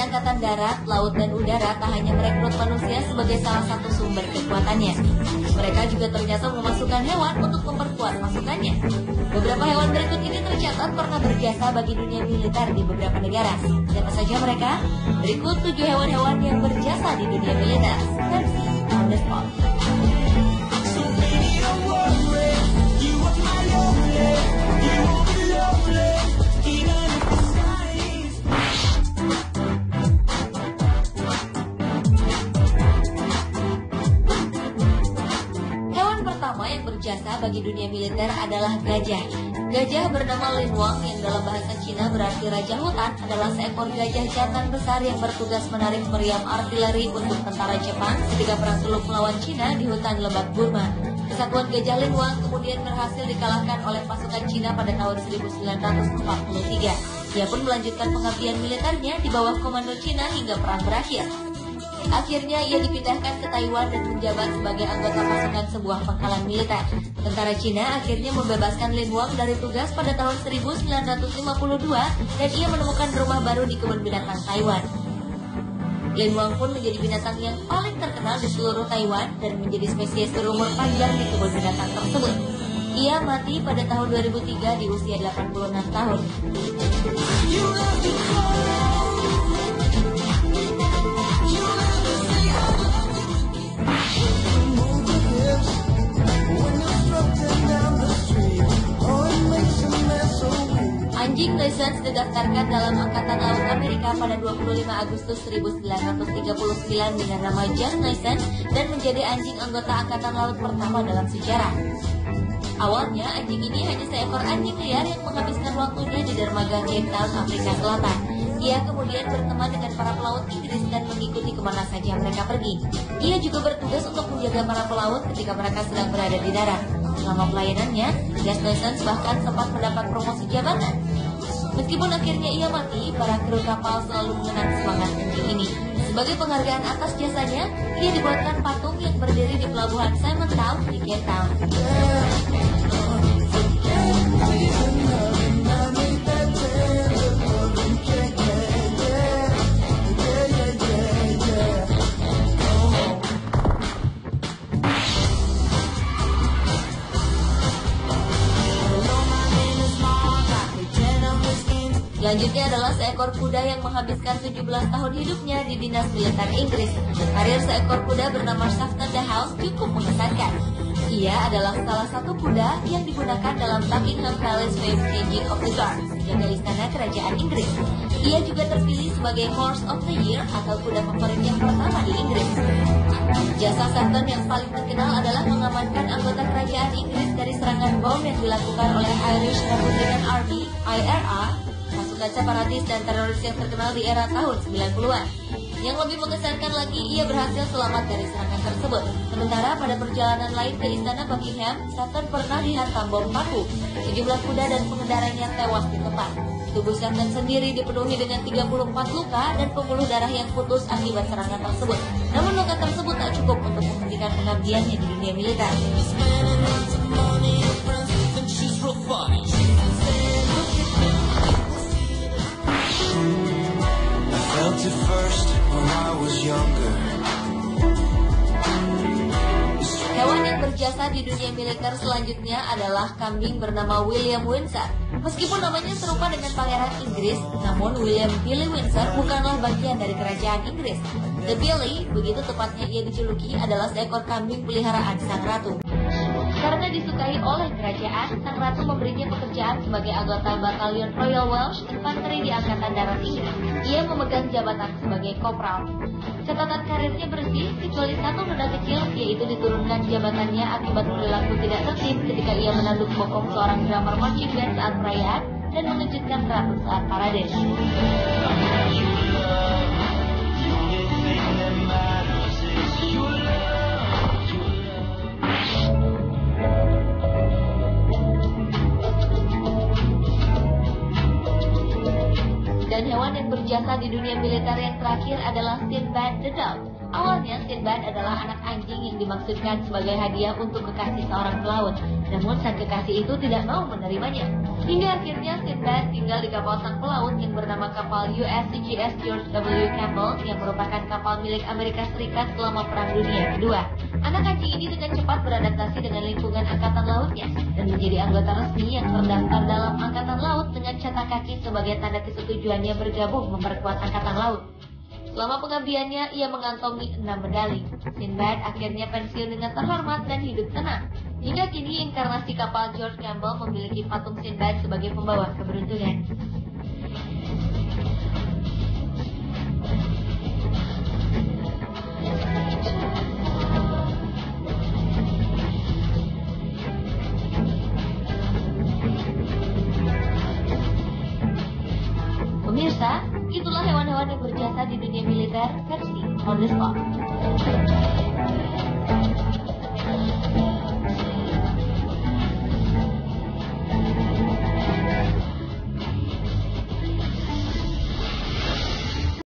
Angkatan Darat, Laut, dan Udara tak hanya merekrut manusia sebagai salah satu sumber kekuatannya. Mereka juga ternyata memasukkan hewan untuk memperkuat pasukannya. Beberapa hewan berikut ini tercatat pernah berjasa bagi dunia militer di beberapa negara. Siapa saja mereka? Berikut 7 hewan-hewan yang berjasa di dunia militer. Versi on the spot. Berjasa bagi dunia militer adalah gajah. Gajah bernama Linwang yang dalam bahasa Cina berarti raja hutan adalah seekor gajah jantan besar yang bertugas menarik meriam artileri untuk tentara Jepang ketika perang teluk melawan Cina di hutan lebat Burma. Kesatuan gajah Linwang kemudian berhasil dikalahkan oleh pasukan Cina pada tahun 1943. Ia pun melanjutkan pengabdian militernya di bawah komando Cina hingga perang berakhir. Akhirnya ia dipindahkan ke Taiwan dan menjabat sebagai anggota pasukan sebuah pangkalan militer. Tentara Cina akhirnya membebaskan Linwang dari tugas pada tahun 1952 dan ia menemukan rumah baru di kebun binatang Taiwan. Linwang pun menjadi binatang yang paling terkenal di seluruh Taiwan dan menjadi spesies berumur panjang di kebun binatang tersebut. Ia mati pada tahun 2003 di usia 86 tahun. Anjing Nuisance didaftarkan dalam Angkatan Laut Amerika pada 25 Agustus 1939 dengan nama Jack Nuisance dan menjadi anjing anggota Angkatan Laut pertama dalam sejarah. Awalnya anjing ini hanya seekor anjing liar yang menghabiskan waktunya di dermaga Cape Town, Afrika Selatan. Ia kemudian berteman dengan para pelaut Inggris dan mengikuti kemana saja mereka pergi. Ia juga bertugas untuk menjaga para pelaut ketika mereka sedang berada di darat. Selama pelayanannya, Jack Nuisance bahkan sempat mendapat promosi jabatan. Meskipun akhirnya ia mati, para kru kapal selalu mengenang semangat anjing ini. Sebagai penghargaan atas jasanya, ia dibuatkan patung yang berdiri di pelabuhan Simon Town di Cape Town. Selanjutnya adalah seekor kuda yang menghabiskan 17 tahun hidupnya di dinas militer Inggris. Karir seekor kuda bernama Shafton the House cukup mengesankan. Ia adalah salah satu kuda yang digunakan dalam Buckingham Palace Wave Changing of the Guard, menjaga istana kerajaan Inggris. Ia juga terpilih sebagai Horse of the Year atau kuda favorit yang pertama di Inggris. Jasa Shafton yang paling terkenal adalah mengamankan anggota kerajaan Inggris dari serangan bom yang dilakukan oleh Irish Republican Army (IRA), pasukan separatis dan teroris yang terkenal di era tahun 90-an. Yang lebih mengesankan lagi, ia berhasil selamat dari serangan tersebut. Sementara pada perjalanan lain ke istana Buckingham, Shafton pernah dihantam bom paku. Sejumlah kuda dan pengendaranya tewas di tempat. Tubuh Shafton sendiri dipenuhi dengan 34 luka dan pembuluh darah yang putus akibat serangan tersebut. Namun luka tersebut tak cukup untuk menghentikan pengabdiannya di dunia militer. Hewan yang berjasa di dunia militer selanjutnya adalah kambing bernama William Windsor. Meskipun namanya serupa dengan pangeran Inggris, namun William Billy Windsor bukanlah bagian dari kerajaan Inggris. The Billy, begitu tepatnya ia dijuluki, adalah seekor kambing peliharaan sang ratu. Karena disukai oleh kerajaan, sang ratu memberinya pekerjaan sebagai anggota Batalion Royal Welsh Infantry di Angkatan Darat Inggris. Ia memegang jabatan sebagai kopral. Catatan karirnya bersih, kecuali satu noda kecil, yaitu diturunkan jabatannya akibat perilaku tidak tertib ketika ia menanduk bokong seorang drummer marching band saat perayaan dan mengejutkan ratu saat parade. Dan hewan yang berjasa di dunia militer yang terakhir adalah Sinbad the Dog Awalnya, Sinbad adalah anak anjing yang dimaksudkan sebagai hadiah untuk kekasih seorang pelaut. Namun sang kekasih itu tidak mau menerimanya. Hingga akhirnya Sinbad tinggal di kapal sang pelaut yang bernama kapal USCGS George W. Campbell yang merupakan kapal milik Amerika Serikat selama Perang Dunia Kedua. Anak anjing ini dengan cepat beradaptasi dengan lingkungan angkatan lautnya dan menjadi anggota resmi yang terdaftar dalam angkatan laut dengan cetak kaki sebagai tanda kesetujuannya bergabung memperkuat angkatan laut. Selama pengabdiannya, ia mengantongi 6 medali. Sinbad akhirnya pensiun dengan terhormat dan hidup tenang. Hingga kini, inkarnasi kapal George Campbell memiliki patung Sinbad sebagai pembawa keberuntungan. Pemirsa, itulah hewan-hewan yang berjasa di dunia militer versi On The Spot.